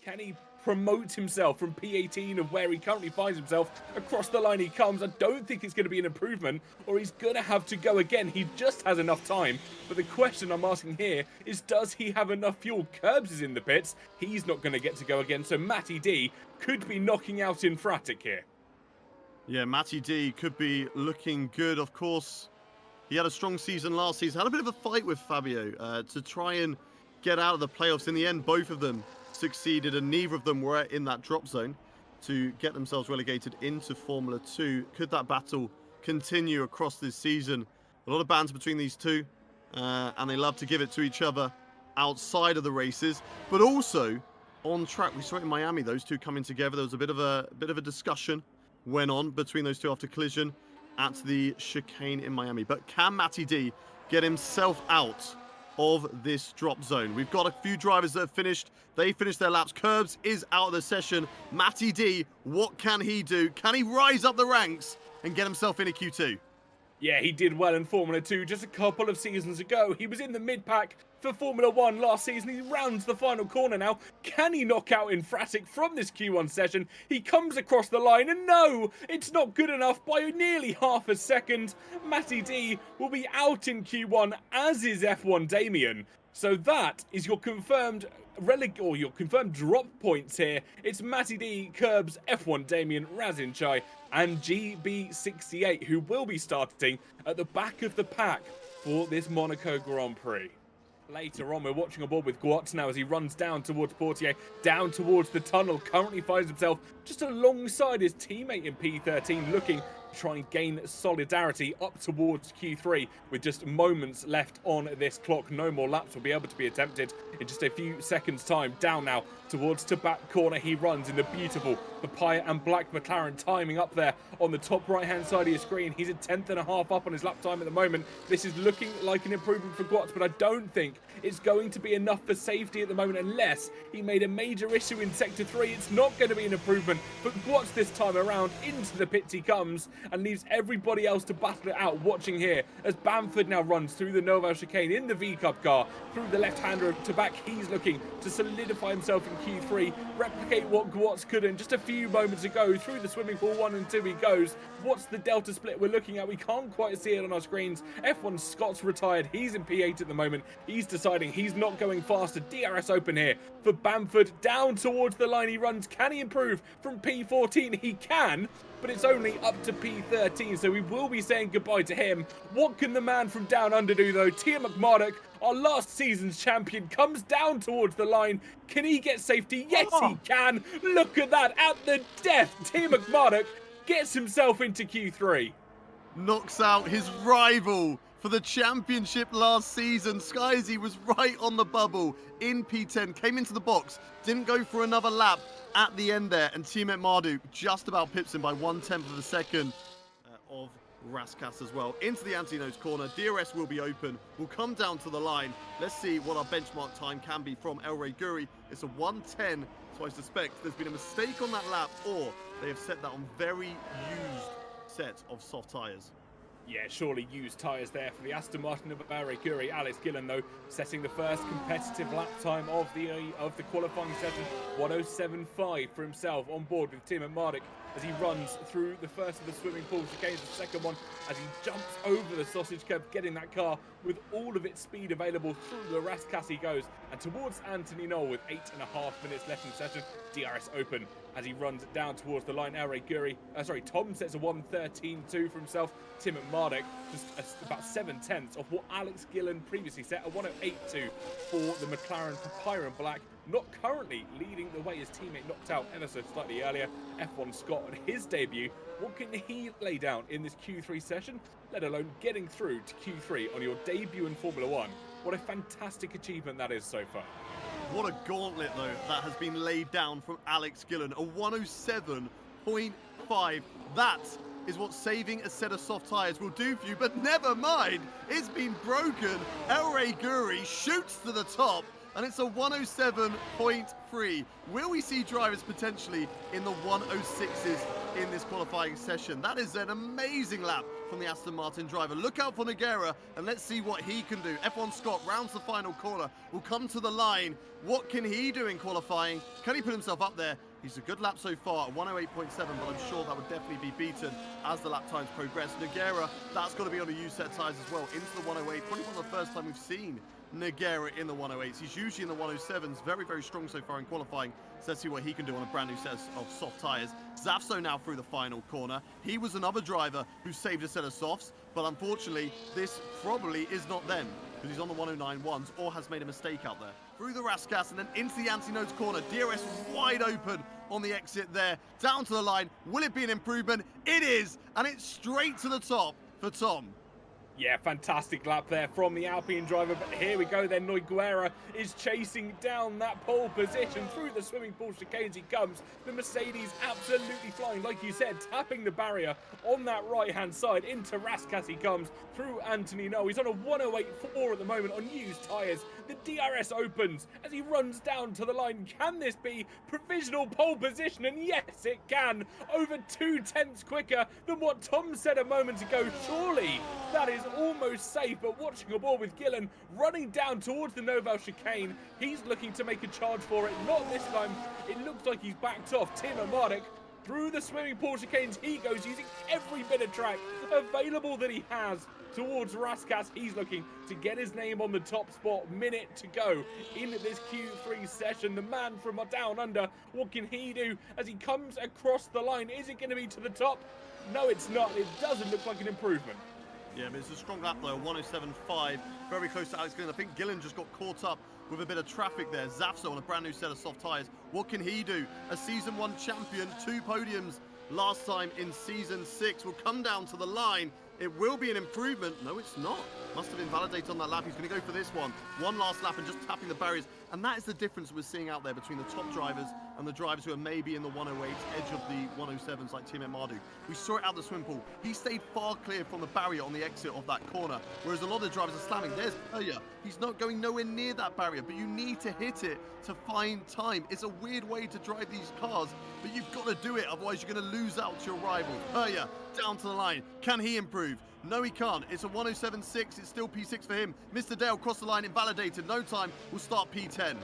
Can he promote himself from P18 of where he currently finds himself? Across the line he comes. I don't think it's going to be an improvement, or he's going to have to go again. He just has enough time. But the question I'm asking here is, does he have enough fuel? Curbs is in the pits. He's not going to get to go again. So Matty D could be knocking out Infratic here. Yeah, Matty D could be looking good. Of course, he had a strong season last season. Had a bit of a fight with Fabio to try and get out of the playoffs. In the end, both of them succeeded, and neither of them were in that drop zone to get themselves relegated into Formula 2. Could that battle continue across this season? A lot of banter between these two, and they love to give it to each other outside of the races, but also on track. We saw it in Miami; those two coming together. There was a bit of a discussion went on between those two after collision at the chicane in Miami. But can Matty D get himself out of this drop zone? We've got a few drivers that have finished. They finished their laps. Curbs is out of the session. Matty D, what can he do? Can he rise up the ranks and get himself into Q2? Yeah, he did well in Formula 2 just a couple of seasons ago. He was in the mid-pack for Formula 1 last season. He rounds the final corner now. Can he knock out Infratic from this Q1 session? He comes across the line, and no, it's not good enough by nearly half a second. Matty D will be out in Q1, as is F1 Damien. So that is your confirmed your confirmed drop points here. It's Matty D, Curbs, F1 Damien, Razin Chai, and GB68, who will be starting at the back of the pack for this Monaco Grand Prix. Later on, we're watching aboard with Guat now as he runs down towards Portier, down towards the tunnel. Currently finds himself just alongside his teammate in P13, looking to try and gain solidarity up towards Q3 with just moments left on this clock. No more laps will be able to be attempted in just a few seconds' time. Down now towards to back corner he runs in the beautiful papaya and black McLaren, timing up there on the top right hand side of your screen. He's a 10th and a half up on his lap time at the moment. This is looking like an improvement for Guat, but I don't think it's going to be enough for safety at the moment unless he made a major issue in sector 3. It's not going to be an improvement, but Guat this time around. Into the pits he comes and leaves everybody else to battle it out. Watching here as Bamford now runs through the Noval chicane in the V-Cup car through the left-hander to back. He's looking to solidify himself in Q3, replicate what Guat couldn't just a few moments ago. Through the swimming pool 1 and 2 he goes. What's the delta split we're looking at? We can't quite see it on our screens. F1 Scott's retired. He's in P8 at the moment. He's deciding he's not going faster. DRS open here for Bamford. Down towards the line he runs. Can he improve from P14? He can, but it's only up to P13, so we will be saying goodbye to him. What can the man from down under do, though? Tia McMurdoch, our last season's champion, comes down towards the line. Can he get safety? Yes, he can. Look at that. At the death, Tia McMurdoch gets himself into Q3. Knocks out his rival for the championship last season. Skyzy was right on the bubble in P10, came into the box, didn't go for another lap at the end there, and Teammate Marduk just about pips him by 1/10 of a second of Raskas as well. Into the anti-nose corner, DRS will be open, will come down to the line. Let's see what our benchmark time can be from El Rey Guri. It's a 1:10, so I suspect there's been a mistake on that lap, or they have set that on very used set of soft tyres. Yeah, surely used tyres there for the Aston Martin of El Rey Guri. Alex Gillen, though, setting the first competitive lap time of the qualifying session. 1:07.5 for himself on board with Tim and Mardik as he runs through the first of the swimming pools against the second one as he jumps over the sausage curb, getting that car with all of its speed available through the Raskas he goes and towards Anthony Knoll with 8.5 minutes left in session. DRS open as he runs down towards the line. El Rey Guri, Tom sets a 1:13.2 for himself. Tim and Marduk just about 7/10 of what Alex Gillen previously set, a 1:08.2 for the McLaren Papyrus in black. Not currently leading the way, his teammate knocked out ever so slightly earlier. F1 Scott on his debut. What can he lay down in this Q3 session, let alone getting through to Q3 on your debut in Formula 1? What a fantastic achievement that is so far. What a gauntlet, though, that has been laid down from Alex Gillen. A 1:07.5. That is what saving a set of soft tyres will do for you, but never mind. It's been broken. El Rey Guri shoots to the top, and it's a 1:07.3. Will we see drivers potentially in the 1:06s in this qualifying session? That is an amazing lap from the Aston Martin driver. Look out for Nogueira, and let's see what he can do. F1 Scott rounds the final corner, will come to the line. What can he do in qualifying? Can he put himself up there? He's a good lap so far at 108.7, but I'm sure that would definitely be beaten as the lap times progress. Nogueira, that's got to be on the used set tyres as well, into the 108. Probably not the first time we've seen Nogueira in the 108s. He's usually in the 107s. Very, very strong so far in qualifying. So let's see what he can do on a brand new set of soft tyres. Zafso now through the final corner. He was another driver who saved a set of softs, but unfortunately, this probably is not them, because he's on the 109 ones or has made a mistake out there. Through the Raskas and then into the anti-nose corner. DRS wide open on the exit there. Down to the line. Will it be an improvement? It is, and it's straight to the top for Tom. Yeah, fantastic lap there from the Alpine driver, but here we go then. Nogueira is chasing down that pole position. Through the swimming pool chicanes he comes. The Mercedes absolutely flying, like you said, tapping the barrier on that right-hand side. Into Raskas he comes, through Anthony No. He's on a 108.4 at the moment on used tyres. The DRS opens as he runs down to the line. Can this be provisional pole position? And yes, it can. Over 2/10 quicker than what Tom said a moment ago. Surely that is almost safe, but watching aboard with Gillen running down towards the Noval chicane. He's looking to make a charge for it. Not this time. It looks like he's backed off. Timo Mardik through the swimming pool chicanes he goes, using every bit of track available that he has towards Raskas. He's looking to get his name on the top spot. Minute to go in this Q3 session. The man from down under, what can he do as he comes across the line? Is it going to be to the top? No, it's not. It doesn't look like an improvement. Yeah, but it's a strong lap though, 107.5, very close to Alex Gillen. I think Gillen just got caught up with a bit of traffic there. Zafso on a brand new set of soft tyres. What can he do? A Season 1 champion, 2 podiums last time in Season 6, will come down to the line. It will be an improvement. No, it's not. Must have invalidated on that lap. He's going to go for this one. One last lap and just tapping the barriers. And that is the difference we're seeing out there between the top drivers and the drivers who are maybe in the 108s, edge of the 107s like Tim Mardu. We saw it out the swim pool. He stayed far clear from the barrier on the exit of that corner, whereas a lot of drivers are slamming. There's Perya. He's not going nowhere near that barrier, but you need to hit it to find time. It's a weird way to drive these cars, but you've got to do it, otherwise you're going to lose out to your rival. Perya down to the line. Can he improve? No, he can't. It's a 107.6. It's still P6 for him. Mr. Dale crossed the line, invalidated. No time. We'll start P10.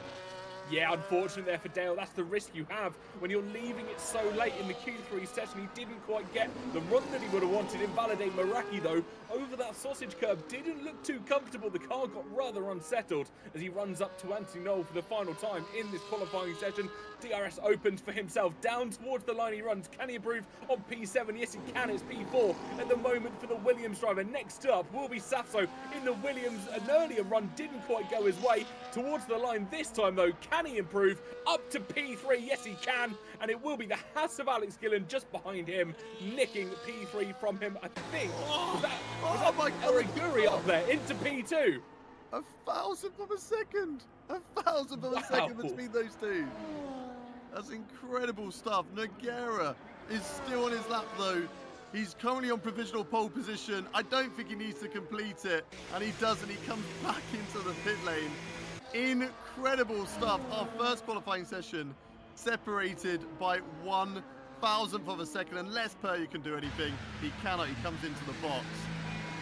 Yeah, unfortunate there for Dale. That's the risk you have when you're leaving it so late in the Q3 session. He didn't quite get the run that he would have wanted. Invalidate Meraki, though, over that sausage curb. Didn't look too comfortable. The car got rather unsettled as he runs up to Anthony Noel for the final time in this qualifying session. DRS opens for himself. Down towards the line he runs. Can he improve on P7? Yes, he can. It's P4 at the moment for the Williams driver. Next up will be Safso in the Williams. An earlier run didn't quite go his way towards the line this time, though. Can he improve up to P3? Yes, he can. And it will be the Haas of Alex Gillen just behind him, nicking P3 from him, I think. Was that my Origuri up there into P2? 1,000th of a second. 1,000th of a second between those two. That's incredible stuff. Nogueira is still on his lap though. He's currently on provisional pole position. I don't think he needs to complete it. And he doesn't. He comes back into the pit lane. Incredible stuff. Our first qualifying session separated by 1,000th of a second. Unless Perya can do anything, he cannot. He comes into the box.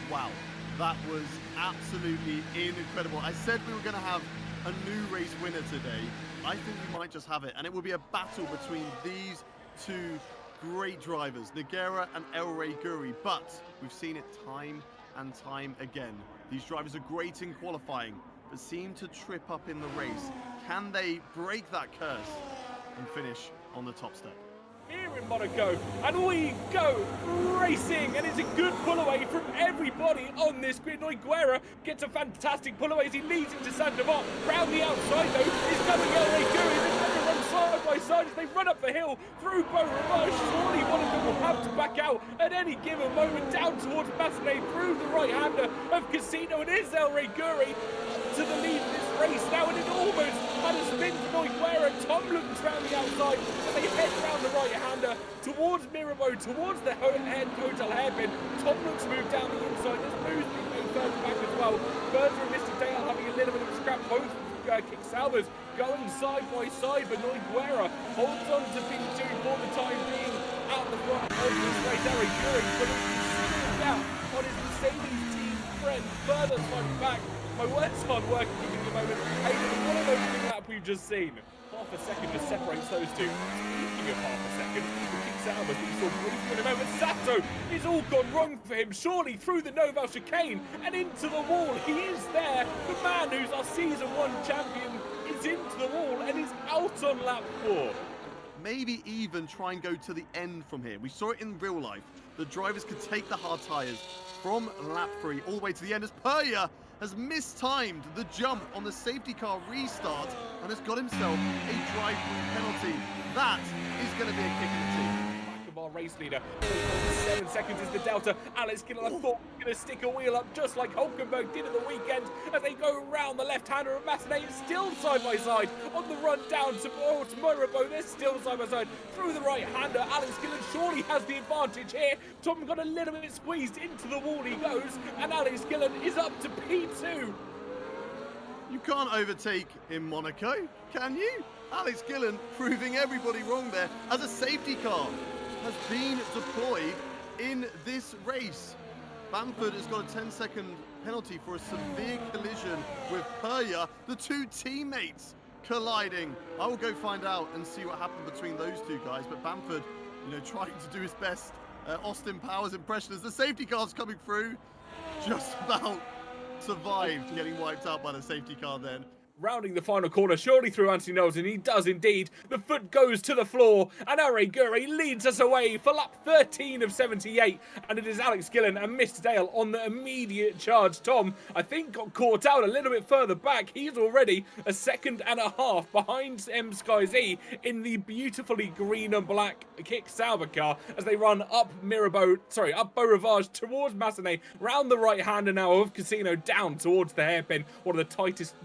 Wow. That was absolutely incredible. I said we were going to have a new race winner today. I think we might just have it. And it will be a battle between these two great drivers, Nogueira and El Rey Guri. But we've seen it time and time again. These drivers are great in qualifying, but seem to trip up in the race. Can they break that curse and finish on the top step? Here in Monaco, and we go racing, and it's a good pull away from everybody on this grid. Nogueira gets a fantastic pull away as he leads into Sandoval. Round the outside though is coming El Rey Guri. They're going to run side by side as they run up the hill through Beau Rivage. Surely one of them will have to back out at any given moment. Down towards Bassinet through the right-hander of Casino, and is El Rey Guri to the lead in this race now, and it almost had a spin for Nogueira. Tom looks round the outside as they head round the right-hander towards Mirabeau, towards the hotel hairpin. Tom looks moved down the inside. There's moves being made further back as well. Berger and Mr. Dale having a little bit of a scrap. Both kick salvers going side by side, but Nogueira holds on to P2 for the time being at the front of this race. El Rey Guri, but it's still down on his Mercedes team friend, further sliding back. My words aren't working for me at the moment. Hayden, what an opening lap we've just seen. Half a second just separates those two. Speaking of half a second, the kicks out as we saw briefly in a moment. Sato, it's all gone wrong for him. Surely through the Noval chicane and into the wall. He is there. The man who's our Season 1 champion is into the wall and is out on lap 4. Maybe even try and go to the end from here. We saw it in real life. The drivers could take the hard tyres from lap 3 all the way to the end as Perya has mistimed the jump on the safety car restart and has got himself a drive-through penalty. That is going to be a kick in the teeth. Of our race leader. 7 seconds is the delta. Alex Gillen, I thought, going to stick a wheel up just like Hulkenberg did at the weekend as they go around the left-hander of Massenet. Still side by side on the run down to Moribo. They're still side by side through the right-hander. Alex Gillen surely has the advantage here. Tom got a little bit squeezed into the wall. He goes, and Alex Gillen is up to P2. You can't overtake in Monaco, can you? Alex Gillen proving everybody wrong there as a safety car has been deployed in this race. Bamford has got a 10-second penalty for a severe collision with Perya, the two teammates colliding. I will go find out and see what happened between those two guys, but Bamford, trying to do his best Austin Powers impression as the safety car's coming through, just about survived getting wiped out by the safety car then. Rounding the final corner, surely through Anthony Knowles, and he does indeed. The foot goes to the floor, and Are Gure leads us away for lap 13 of 78, and it is Alex Gillen and Mr. Dale on the immediate charge. Tom, I think, got caught out a little bit further back. He's already a second and a half behind M Sky Z in the beautifully green and black Kick Sauber car as they run up up Beau Rivage towards Massenet, round the right-hander now of Casino down towards the hairpin, one of the tightest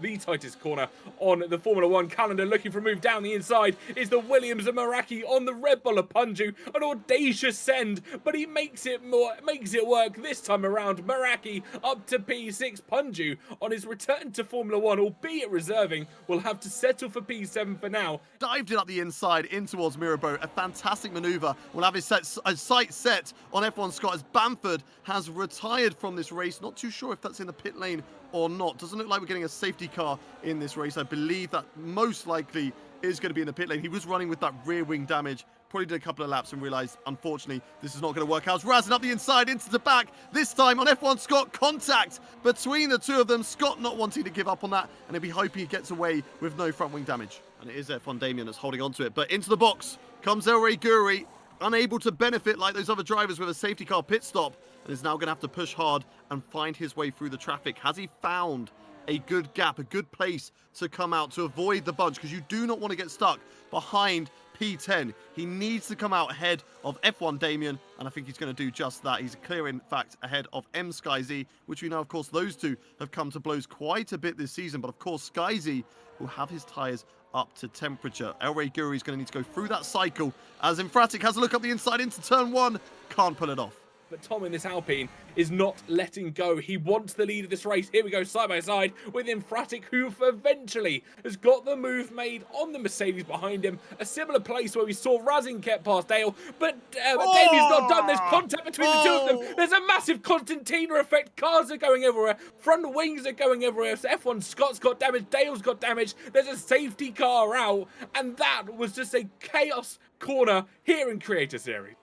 corner on the Formula 1 calendar. Looking for a move down the inside is the Williams and Meraki on the Red Bull of Punju. An audacious send, but he makes it work this time around. Meraki up to P6. Punju on his return to Formula 1, albeit reserving, will have to settle for P7 for now. Dived it up the inside in towards Mirabeau. A fantastic manoeuvre. Will have his sight set on F1 Scott as Bamford has retired from this race. Not too sure if that's in the pit lane or not. Doesn't look like we're getting a safety car in this race. I believe that most likely is going to be in the pit lane. He was running with that rear wing damage. Probably did a couple of laps and realised, unfortunately, this is not going to work out. Razzing up the inside into the back. This time on F1 Scott, contact between the two of them. Scott not wanting to give up on that, and he'll be hoping he gets away with no front wing damage. And it is F1 Damien that's holding on to it. But into the box comes Elray Guri, unable to benefit like those other drivers with a safety car pit stop, and is now going to have to push hard and find his way through the traffic. Has he found a good gap, a good place to come out to avoid the bunch? Because you do not want to get stuck behind P10. He needs to come out ahead of F1 Damien, and I think he's going to do just that. He's clear, in fact, ahead of M Sky Z, which we know, of course, those two have come to blows quite a bit this season. But, of course, Sky Z will have his tyres up to temperature. Elray Guri is going to need to go through that cycle as Infratic has a look up the inside into turn 1. Can't pull it off. But Tom in this Alpine is not letting go. He wants the lead of this race. Here we go, side by side with Infratic, who eventually has got the move made on the Mercedes behind him. A similar place where we saw Razin get past Dale, but Damien's not done. There's contact between the two of them. There's a massive Constantina effect. Cars are going everywhere. Front wings are going everywhere. So F1 Scott's got damage. Dale's got damage. There's a safety car out. And that was just a chaos corner here in Creator Series.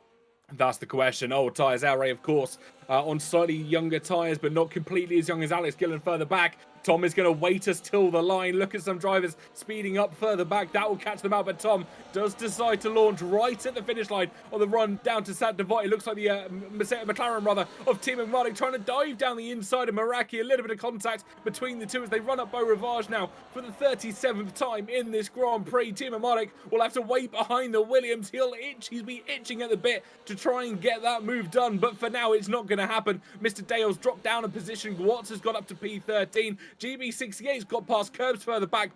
That's the question. Old tyres, Elray, of course, on slightly younger tyres, but not completely as young as Alex Gillen further back. Tom is going to wait us till the line. Look at some drivers speeding up further back. That will catch them out, but Tom does decide to launch right at the finish line on the run down to Sat Devote. It looks like the McLaren, rather, of Tim and Mardik trying to dive down the inside of Meraki. A little bit of contact between the two as they run up Beau Rivage now for the 37th time in this Grand Prix. Tim and Mardik will have to wait behind the Williams. He's be itching at the bit to try and get that move done, but for now it's not going to happen. Mr. Dale's dropped down a position. Watts has got up to P13. GB68's got past curbs further back.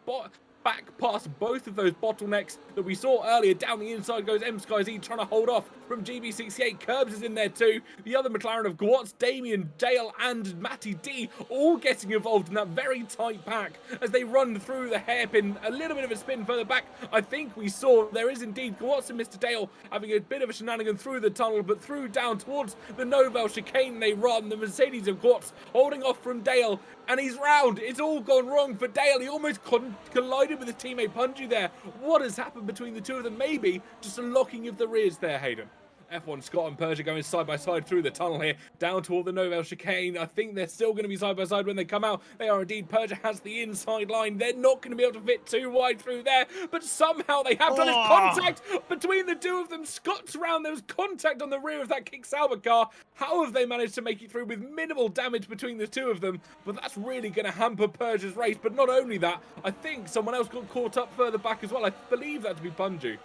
back past both of those bottlenecks that we saw earlier. Down the inside goes MSkyZ trying to hold off from GB68. Curbs is in there too. The other McLaren of Gwatz, Damien, Dale and Matty D all getting involved in that very tight pack as they run through the hairpin. A little bit of a spin further back. I think we saw there is indeed Gwatz and Mr. Dale having a bit of a shenanigan through the tunnel, but through down towards the Novel chicane they run. The Mercedes of Gwatz holding off from Dale, and he's round. It's all gone wrong for Dale. He almost collided with his teammate Punji there. What has happened between the two of them? Maybe just a locking of the rears there, Hayden. F1 Scott and Persia going side by side through the tunnel here, down toward the Novel chicane. I think they're still going to be side by side when they come out. They are indeed. Persia has the inside line. They're not going to be able to fit too wide through there, but somehow they have done it. Contact between the two of them. Scott's round. There was contact on the rear of that Kick Sauber car. How have they managed to make it through with minimal damage between the two of them? But that's really going to hamper Persia's race. But not only that, I think someone else got caught up further back as well. I believe that to be Punju.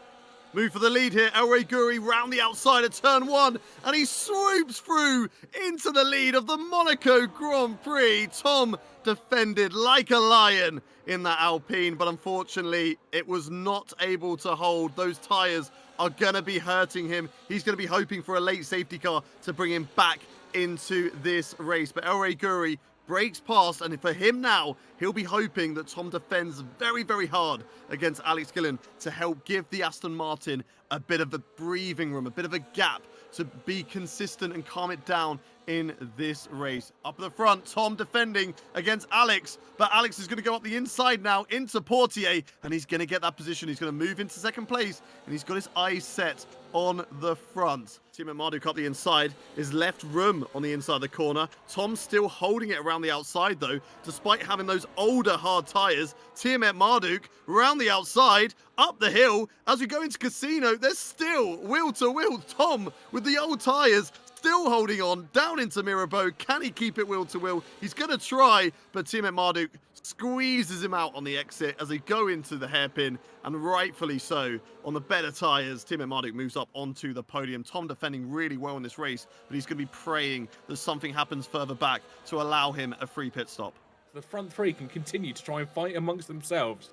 Move for the lead here. El Rey Guri round the outside of turn 1, and he swoops through into the lead of the Monaco Grand Prix. Tom defended like a lion in that Alpine, but unfortunately it was not able to hold. Those tyres are going to be hurting him. He's going to be hoping for a late safety car to bring him back into this race. But El Rey Guri breaks past, and for him now, he'll be hoping that Tom defends very, very hard against Alex Gillen to help give the Aston Martin a bit of a breathing room, a bit of a gap to be consistent and calm it down in this race. Up at the front, Tom defending against Alex, but Alex is going to go up the inside now into Portier, and he's going to get that position. He's going to move into second place, and he's got his eyes set on the front. Team at Marduk up the inside, is left room on the inside of the corner. Tom's still holding it around the outside though, despite having those older hard tyres. Team at Marduk around the outside, up the hill. As we go into Casino, there's still wheel to wheel. Tom with the old tyres, still holding on down into Mirabeau. Can he keep it wheel to wheel? He's going to try, but Team at Marduk squeezes him out on the exit as they go into the hairpin, and rightfully so. On the better tyres, Team at Marduk moves up onto the podium. Tom defending really well in this race, but he's going to be praying that something happens further back to allow him a free pit stop. The front three can continue to try and fight amongst themselves.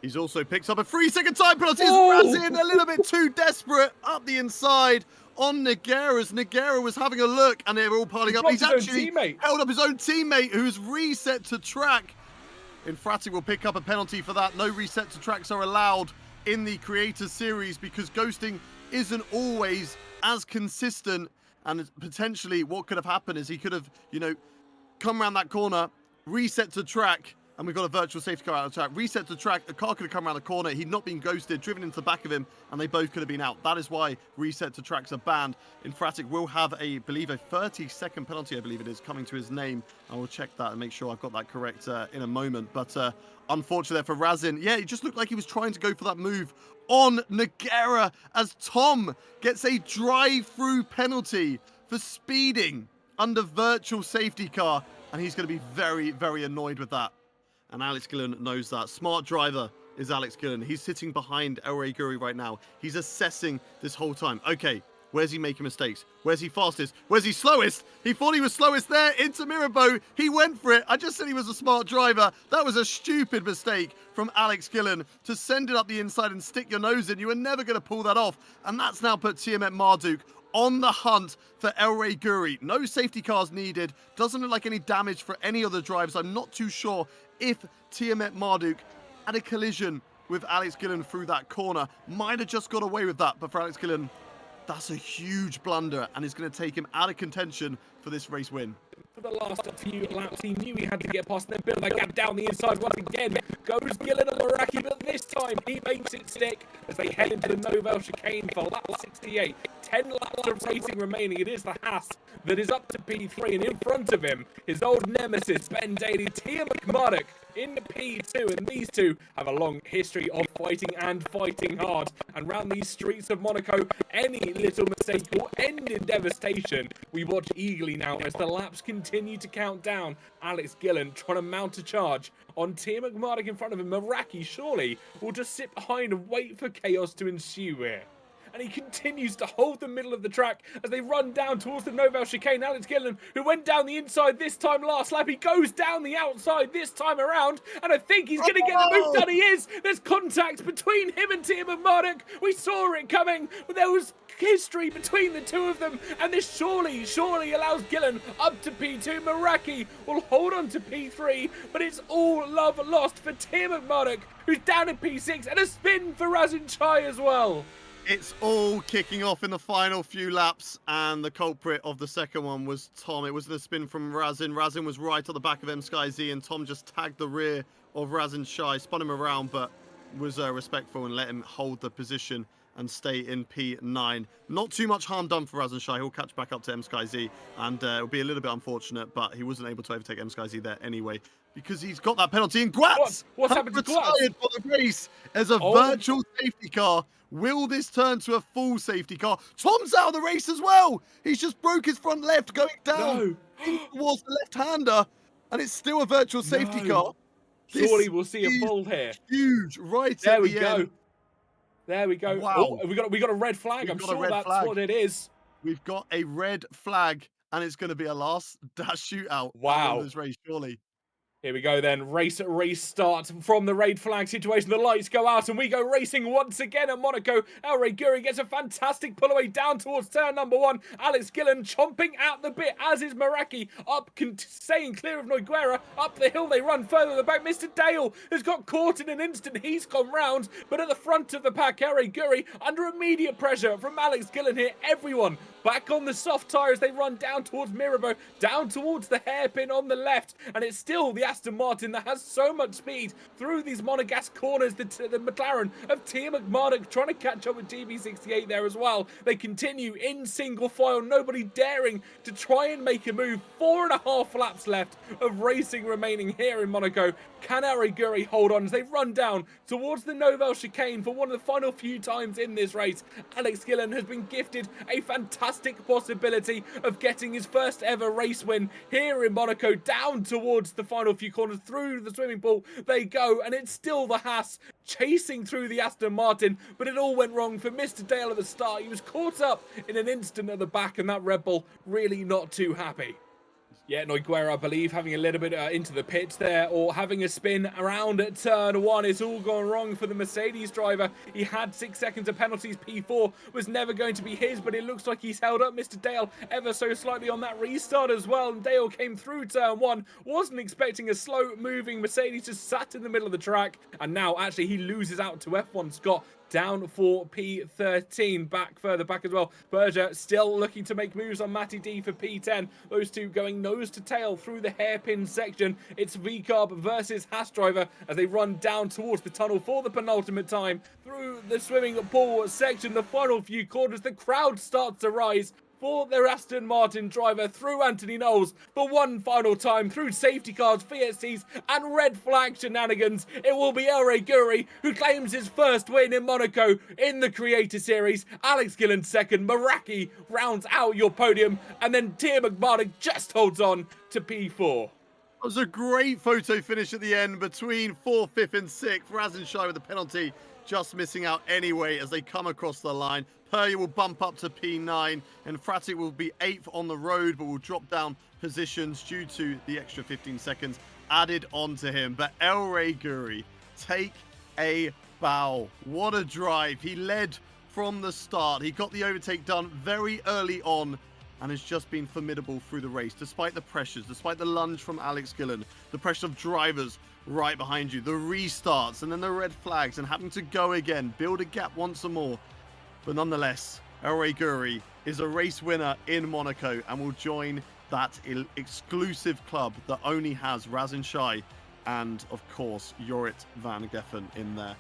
He's also picked up a 3-second time penalty. Razin a little bit too desperate up the inside on Nogueira, as Nogueira was having a look, and they're all piling up. He's actually held up his own teammate, who's reset to track. Infratic will pick up a penalty for that. No reset to tracks are allowed in the Creators Series because ghosting isn't always as consistent, and potentially what could have happened is he could have, come around that corner, reset to track, and we've got a virtual safety car out of track. Reset to track, a car could have come around the corner, he'd not been ghosted, driven into the back of him, and they both could have been out. That is why reset to tracks are banned. Infratic will have a 30-second penalty, I believe it is, coming to his name. I will check that and make sure I've got that correct in a moment. But unfortunately for Razin, yeah, it just looked like he was trying to go for that move on Nogueira as Tom gets a drive-through penalty for speeding under virtual safety car, and he's going to be very, very annoyed with that. And Alex Gillen knows that. Smart driver is Alex Gillen. He's sitting behind El Rey Guri right now. He's assessing this whole time. Okay, where's he making mistakes? Where's he fastest? Where's he slowest? He thought he was slowest there into Mirabeau. He went for it. I just said he was a smart driver. That was a stupid mistake from Alex Gillen to send it up the inside and stick your nose in. You were never going to pull that off. And that's now put Tiamat Marduk on the hunt for El Rey Guri. No safety cars needed. Doesn't look like any damage for any other drivers. I'm not too sure if Tiamat Marduk had a collision with Alex Gillen through that corner. Might have just got away with that, but for Alex Gillen, that's a huge blunder and is going to take him out of contention for this race win. For the last few laps, he knew he had to get past and then build that gap down the inside once again. Goes Gillen and Meraki, but this time he makes it stick as they head into the Novel chicane for lap 68. 10 laps of racing remaining. It is the Haas that is up to P3, and in front of him, his old nemesis, Ben Daly, Tia McMurdoch in the P2, and these two have a long history of fighting and fighting hard. And round these streets of Monaco, any little mistake will end in devastation. We watch eagerly now as the laps continue to count down. Alex Gillen trying to mount a charge on Tia McMurdoch in front of him. Meraki surely will just sit behind and wait for chaos to ensue here. and he continues to hold the middle of the track as they run down towards the Novel chicane. Alex Gillen, who went down the inside this time last lap, he goes down the outside this time around, and I think he's going to get the move done. He is. There's contact between him and Tia McMurdoch. We saw it coming, but there was history between the two of them, and this surely allows Gillen up to P2. Meraki will hold on to P3, but it's all love lost for Tia McMurdoch, who's down in P6, and a spin for Razin Chai as well. It's all kicking off in the final few laps, and the culprit of the second one was Tom. It wasn't a spin from Razin. Razin was right on the back of MSkyZ, and Tom just tagged the rear of Razin Chai, spun him around, but was respectful and let him hold the position and stay in P9. Not too much harm done for Razin Chai. He'll catch back up to MSkyZ, and it'll be a little bit unfortunate, but he wasn't able to overtake MSkyZ there anyway, because he's got that penalty. And Gwatz what's happened to Gwatz? Retired for the race as a virtual safety car. Will this turn to a full safety car? Tom's out of the race as well. He's just broke his front left going down towards the left-hander, and it's still a virtual safety car. Surely we'll see a full here. Huge, right there at we the go. end. There we go. Wow. Oh, we got a red flag. I'm sure that's what it is. We've got a red flag, and it's going to be a last dash shootout. Wow. In this race, surely. Here we go then, race start from the red flag situation. The lights go out and we go racing once again at Monaco. El Rey Guri gets a fantastic pull away down towards turn number 1. Alex Gillen chomping at the bit, as is Meraki, up, staying clear of Noguera. Up the hill they run further at the back. Mr. Dale has got caught in an instant. He's gone round, but at the front of the pack, El Rey Guri under immediate pressure from Alex Gillen here. Everyone back on the soft tyres. They run down towards Mirabeau, down towards the hairpin on the left, and it's still the Aston Martin that has so much speed through these Monegasque corners. The McLaren of Tia McMurdoch trying to catch up with GB68 there as well. They continue in single file, nobody daring to try and make a move. 4.5 laps left of racing remaining here in Monaco. Can El Rey Guri hold on as they run down towards the Novel chicane for one of the final few times in this race? Alex Gillen has been gifted a fantastic possibility of getting his first ever race win here in Monaco. Down towards the final few corners, through the swimming pool they go, and it's still the Haas chasing through the Aston Martin, but it all went wrong for Mr. Dale at the start. He was caught up in an instant at the back, and that Red Bull really not too happy. Yeah, Noguera, I believe, having a little bit into the pits there, or having a spin around at turn 1. It's all gone wrong for the Mercedes driver. He had 6 seconds of penalties. P4 was never going to be his, but it looks like he's held up Mr. Dale ever so slightly on that restart as well. And Dale came through turn 1. Wasn't expecting a slow-moving Mercedes, just sat in the middle of the track. And now, actually, he loses out to F1 Scott. Down for P13, further back as well. Berger still looking to make moves on Matty D for P10. Those two going nose to tail through the hairpin section. It's VCarb versus Haas driver as they run down towards the tunnel for the penultimate time. Through the swimming pool section, the final few corners, the crowd starts to rise for their Aston Martin driver through Anthony Knowles for one final time through safety cars, VSCs and red flag shenanigans. It will be El Rey Guri who claims his first win in Monaco in the Creator Series. Alex Gillen second, Meraki rounds out your podium, and then Tia McMurdoch just holds on to P4. It was a great photo finish at the end between 4th, 5th and 6th. Razin Chai with the penalty just missing out anyway as they come across the line. Perrier will bump up to P9 and Fratic will be 8th on the road, but will drop down positions due to the extra 15 seconds added onto him. But El Rey Guri, take a bow. What a drive. He led from the start. He got the overtake done very early on and has just been formidable through the race, despite the pressures, despite the lunge from Alex Gillen, the pressure of drivers right behind you, the restarts, and then the red flags, and having to go again, build a gap once more. But nonetheless, El Rey Guri is a race winner in Monaco and will join that exclusive club that only has Razin Chai and, of course, Jorrit van Geffen in there.